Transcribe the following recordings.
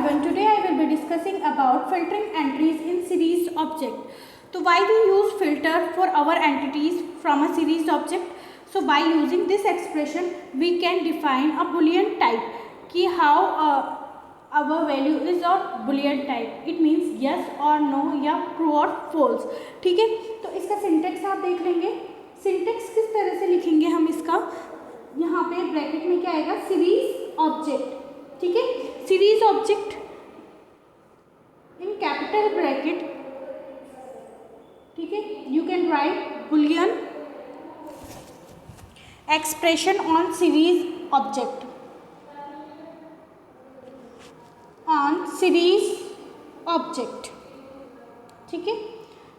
everyone, today I will be discussing about filtering entries in series object. So why we use filter for our entities from a series object? So by using this expression we can define a boolean type कि how our value is of boolean type. It means yes or no या true or false. ठीक है, तो इसका syntax आप देख लेंगे. Syntax किस तरह से लिखेंगे हम इसका, यहाँ पे ब्रैकेट में क्या आएगा, सीरीज ऑब्जेक्ट. ठीक है, series object in capital bracket. ठीक है, you can write Boolean expression on series object, on series object. ठीक है,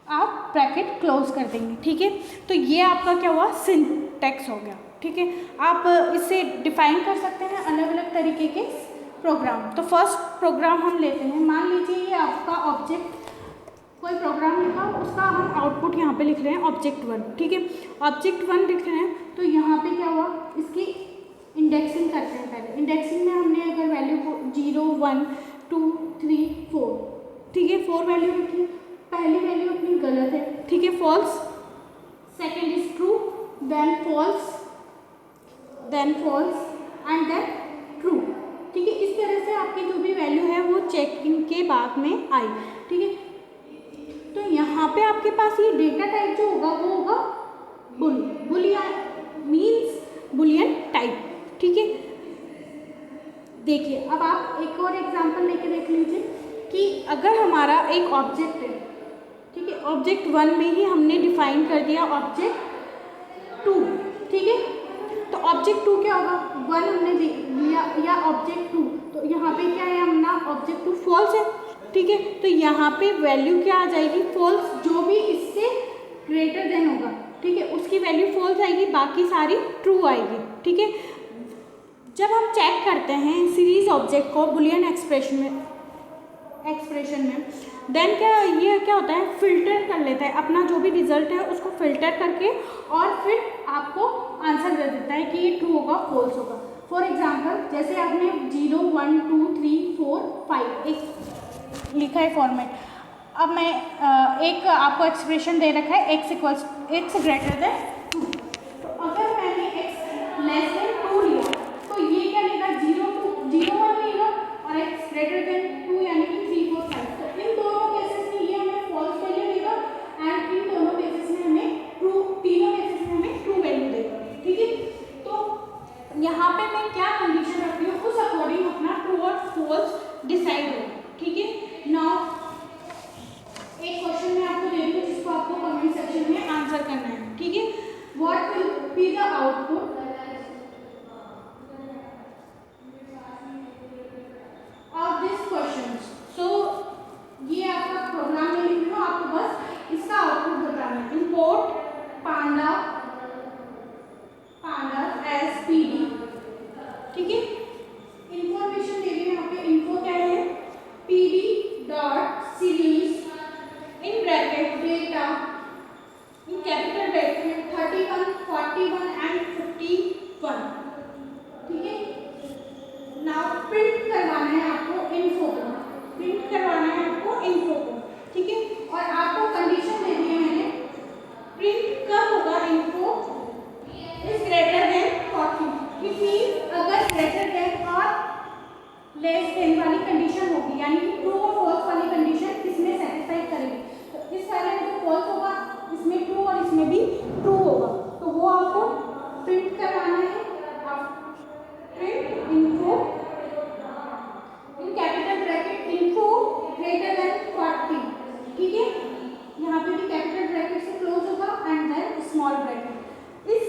आप ब्रैकेट क्लोज कर देंगे. ठीक है, तो ये आपका क्या हुआ, सिंटेक्स हो गया. ठीक है, आप इससे डिफाइन कर सकते हैं अलग अलग तरीके के प्रोग्राम. तो फर्स्ट प्रोग्राम हम लेते हैं. मान लीजिए ये आपका ऑब्जेक्ट, कोई प्रोग्राम लिखा, उसका हम आउटपुट यहाँ पे लिख रहे हैं ऑब्जेक्ट 1. ठीक है, ऑब्जेक्ट 1 लिख रहे हैं, तो यहाँ पे क्या हुआ, इसकी इंडेक्सिंग करते हैं. पहले इंडेक्सिंग में हमने अगर वैल्यू को 0 1 2 3 4, ठीक है, 4 वैल्यू लिखी. पहली वैल्यू अपनी गलत है, ठीक है, false. Second is true, then false, then false and then true. ठीक है, इस तरह से आपकी जो भी वैल्यू है वो चेकिंग के बाद में आई. ठीक है, तो यहाँ पे आपके पास ये डेटा टाइप जो होगा वो होगा बुलियन मीन्स बुलियन टाइप. ठीक है, देखिए अब आप एक और एग्जांपल लेके देख लीजिए कि अगर हमारा एक ऑब्जेक्ट है. ठीक है, ऑब्जेक्ट 1 में ही हमने डिफाइन कर दिया ऑब्जेक्ट 2. ठीक है, तो ऑब्जेक्ट 2 क्या होगा, 1 हमने लिया या ऑब्जेक्ट 2, तो यहाँ पे क्या है, हमने ऑब्जेक्ट 2 फॉल्स है. ठीक है, तो यहाँ पे वैल्यू क्या आ जाएगी, फॉल्स. जो भी इससे ग्रेटर देन होगा, ठीक है, उसकी वैल्यू फॉल्स आएगी, बाकी सारी ट्रू आएगी. ठीक है, जब हम चेक करते हैं सीरीज ऑब्जेक्ट को बुलियन एक्सप्रेशन में देन क्या होता है, फिल्टर कर लेता है अपना जो भी रिजल्ट है उसको फिल्टर करके, और फिर आपको आंसर दे देता है कि ये ट्रू होगा फॉल्स होगा. फॉर एग्जांपल जैसे आपने 0 1 2 3 4 5 एक लिखा है फॉर्मेट. अब मैं एक आपको एक्सप्रेशन दे रखा है x ग्रेटर देन 2. तो अगर मैंने x लेस देन 2 लिया तो ये क्या लेगा, 0 1 लेगा, और x ग्रेटर देन 2 यानी कि 3 4 5. तो इन दोनों केसेस में ये हमें फॉल्स वैल्यू देगा, एंड इन दोनों केसेस में हमें ट्रू, तीनों केसेस में हमें ट्रू वैल्यू देगा. ठीक है, तो यहाँ पे मैं क्या कंडीशन रखती हूँ उस अकॉर्डिंग अपना ट्रू और फॉल्स डिसाइड होगा. ठीक है, नाउ एक क्वेश्चन मैं आपको दे रही हूँ जिसको आपको कमेंट सेक्शन में आंसर करना है. ठीक है, what will be the output of this question. सो ये आपका प्रोग्राम में लिख लो, आपको बस इसका आउटपुट बताना है. इंपोर्ट पांडा एस पी डी. ठीक है, इंफॉर्मेशन दे रही है यहाँ पे. इन्फो क्या है, P D dot series in bracket data in capital bracket 31 41 and 51. ठीक है, नाउ प्रिंट करवाना है आपको इन्फो को, प्रिंट करवाना है आपको इन्फो को. ठीक है, और आपको कंडीशन दे दी है मैंने, प्रिंट कब होगा, info is greater than 40. It means अगर ग्रेटर देन और लेस देन वाली कंडीशन होगी, यानी कि ट्रू और फॉल्स वाली कंडीशन इसमें सेटिस्फाई करेगी. तो इस वाले में तो फॉल्स होगा, इसमें ट्रू और इसमें भी ट्रू होगा. तो वो आपको प्रिंट करवाना है. आप print info in capital bracket info greater than 40. ठीक है, यहाँ पे भी कैपिटल ब्रैकेट से क्लोज होगा एंड देन स्मॉल ब्रैकेट. इस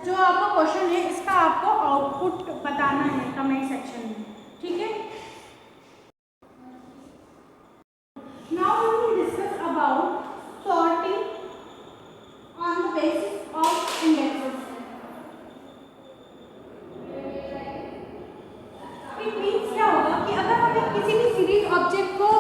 जो आपका क्वेश्चन है इसका आपको आउटपुट बताना है कमेंट सेक्शन में. ठीक है, now we will discuss about sorting on the basis of indexes. It means क्या होगा कि अगर हमें किसी भी सीरीज ऑब्जेक्ट को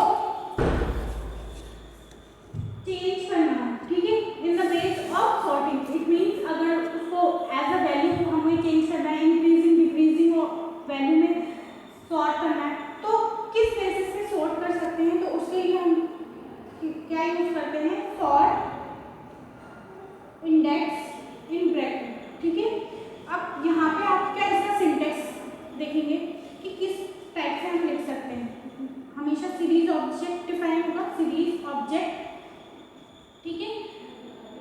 चेंज करना है, ठीक है, in the base of sorting. It means अगर उसको एज अ वैल्यू हमें चेंज करना है, इंक्रीजिंग डिक्रीजिंग वैल्यू में सॉर्ट करना है, तो यूज करते हैं, सॉर्ट इंडेक्स इन ब्रैकेट, ठीक है। अब यहाँ पे आप क्या इसका सिंटेक्स देखेंगे कि किस टाइप से हम लिख सकते हैं। हमेशा सीरीज ऑब्जेक्ट डिफाइन होगा, सीरीज ऑब्जेक्ट, ठीक है,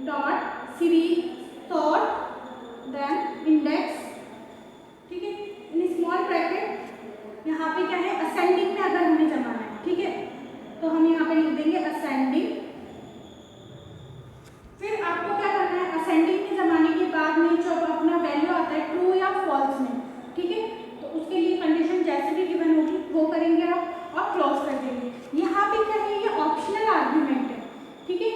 dot series sort then index, ठीक है, इन स्मॉल ब्रैकेट। यहाँ पे क्या है, असेंडिंग में अगर हमें जमाना है, ठीक है, तो हम यहाँ पे लिख देंगे असेंडिंग। फिर आपको क्या करना है, असेंडिंग में जमाने के बाद में जो अपना वैल्यू आता है ट्रू या फॉल्स में, ठीक है, तो उसके लिए कंडीशन जैसे भी गिवन होगी वो करेंगे आप और क्लोज कर देंगे। यहाँ पे क्या है, ये ऑप्शनल आर्ग्यूमेंट है, ठीक है।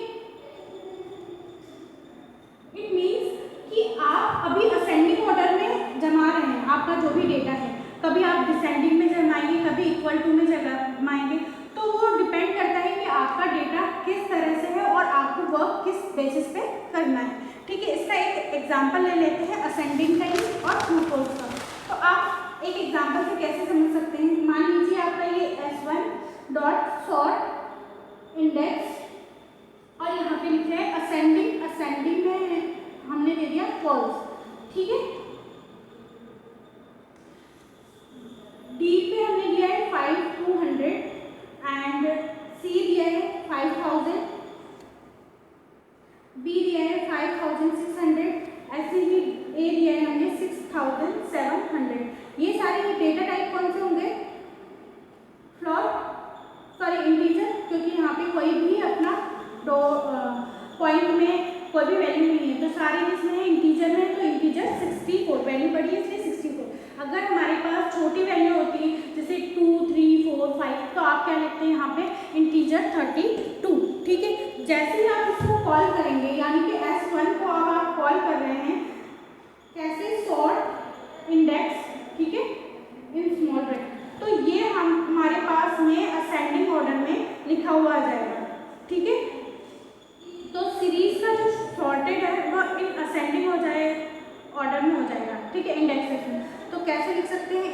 इट मीन्स कि आप अभी असेंडिंग ऑर्डर में जमा रहे हैं आपका जो भी डेटा है, कभी आप डिसेंडिंग में जमाएंगे, कभी इक्वल टू में जमाएंगे, तो वो डिपेंड करता है कि आपका डेटा किस तरह से है और आपको वर्क किस बेसिस पे करना है, ठीक है। इसका एक एग्जांपल ले लेते हैं असेंडिंग का ही और ट्रू फॉल्स का। तो आप एक एग्जांपल से कैसे समझ सकते हैं, मान लीजिए आपका ये S1 डॉट सॉर्ट इंडेक्स और यहाँ पे लिखे हैं असेंडिंग, असेंडिंग में हमने दे दिया फॉल्स, ठीक है। डी पे हमने दिया है 5200 एंड सी दिया है 5000, बी दिया है 5600, ऐसे ही ए दिया है हमने 6700। ये सारे डेटा टाइप कौन से होंगे, फ्लोट सॉरी इंटीजर, क्योंकि यहाँ पे कोई भी अपना पॉइंट में कोई भी वैल्यू नहीं है, तो सारे इसमें है इंटीजर में, तो इंटीजर 64 वैल्यू बड़ी है इसलिए 64। अगर हमारे पास छोटी वैल्यू होती है जैसे 2 3 4 5 तो आप क्या लिखते हैं यहाँ पे इंटीजर 32, ठीक है। जैसे ही आप इसको कॉल करेंगे यानी कि S1 को अब आप कॉल कर रहे हैं कैसे, सॉर्ट इंडेक्स, ठीक है, इन स्मॉल ब्रैकेट, तो ये हमारे पास में असेंडिंग ऑर्डर में लिखा हुआ आ जाएगा, ठीक है। तो सीरीज का जो सॉर्टेड है वो इन असेंडिंग हो जाए ऑर्डर में हो जाएगा, ठीक है, इंडेक्सेस में। तो कैसे लिख सकते हैं,